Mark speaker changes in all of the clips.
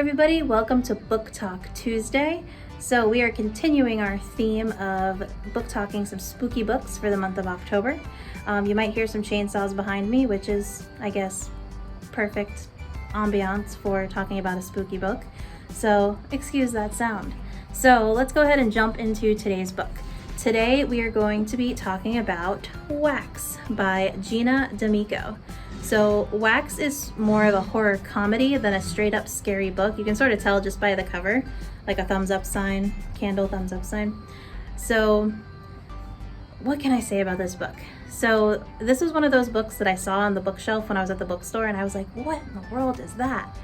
Speaker 1: everybody, welcome to Book Talk Tuesday. So we are continuing our theme of book talking some spooky books for the month of October. You might hear some chainsaws behind me, which is, I guess, perfect ambiance for talking about a spooky book. So excuse that sound. So let's go ahead and jump into today's book. Today we are going to be talking about Wax by Gina D'Amico. So Wax is more of a horror comedy than a straight up scary book. You can sort of tell just by the cover, like a thumbs up sign, candle thumbs up sign. So what can I say about this book? So this was one of those books that I saw on the bookshelf when I was at the bookstore, and I was like, what in the world is that?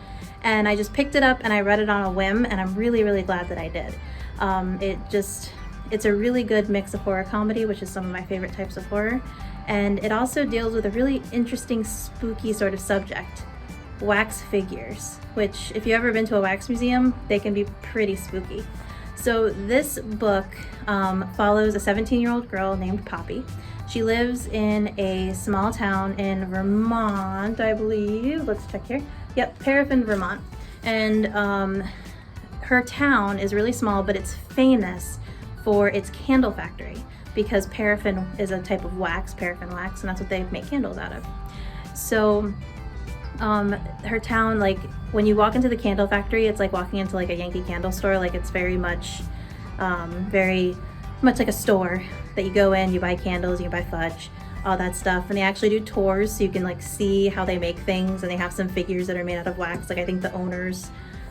Speaker 1: And I just picked it up and I read it on a whim, and I'm really, really glad that I did. It's a really good mix of horror comedy, which is some of my favorite types of horror. And it also deals with a really interesting, spooky sort of subject, wax figures, which if you've ever been to a wax museum, they can be pretty spooky. So this book follows a 17-year-old girl named Poppy. She lives in a small town in Vermont, I believe. Let's check here. Yep, Paraffin, Vermont. And her town is really small, but it's famous for its candle factory, because paraffin is a type of wax, paraffin wax, and that's what they make candles out of. So her town, like when you walk into the candle factory, it's like walking into like a Yankee Candle store. Like it's very much like a store that you go in, you buy candles, you buy fudge, all that stuff. And they actually do tours so you can like see how they make things, and they have some figures that are made out of wax. Like I think the owners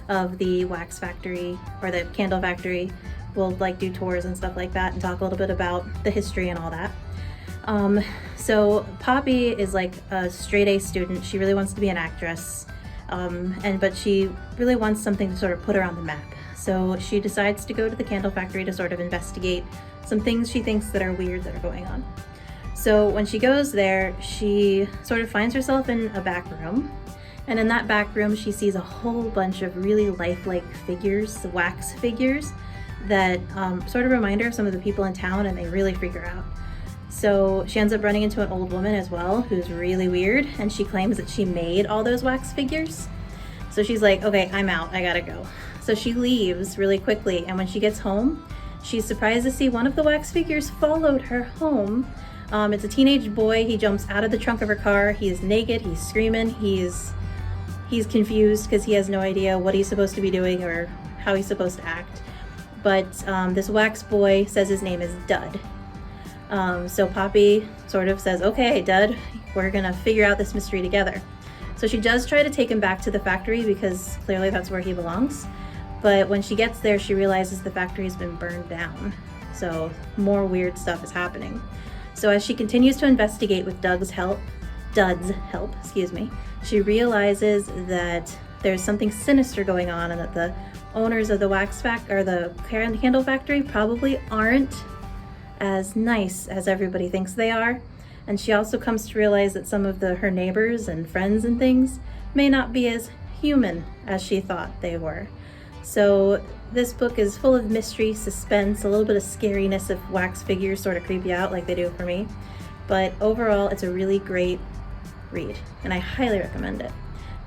Speaker 1: of the wax factory or the candle factory will like do tours and stuff like that and talk a little bit about the history and all that. So Poppy is like a straight A student. She really wants to be an actress, but she really wants something to sort of put her on the map. So she decides to go to the candle factory to sort of investigate some things she thinks that are weird that are going on. So when she goes there, she sort of finds herself in a back room. And in that back room, she sees a whole bunch of really lifelike figures, wax figures, that sort of remind her of some of the people in town, and they really freak her out. So she ends up running into an old woman as well, who's really weird, and she claims that she made all those wax figures. So she's like, okay, I'm out, I gotta go. So she leaves really quickly, and when she gets home, she's surprised to see one of the wax figures followed her home. It's a teenage boy. He jumps out of the trunk of her car. He's naked, he's screaming, he's confused because he has no idea what he's supposed to be doing or how he's supposed to act. But this wax boy says his name is Dud. So Poppy sort of says, okay, Dud, we're gonna figure out this mystery together. So she does try to take him back to the factory because clearly that's where he belongs. But when she gets there, she realizes the factory has been burned down. So more weird stuff is happening. So as she continues to investigate with Dud's help, she realizes that there's something sinister going on, and that the owners of the the candle factory probably aren't as nice as everybody thinks they are. And she also comes to realize that some of her neighbors and friends and things may not be as human as she thought they were. So this book is full of mystery, suspense, a little bit of scariness if wax figures sort of creep you out like they do for me. But overall, it's a really great read, and I highly recommend it.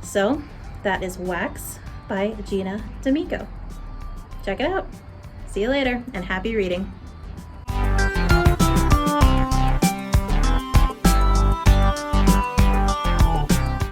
Speaker 1: So that is Wax by Gina D'Amico. Check it out. See you later, and happy reading.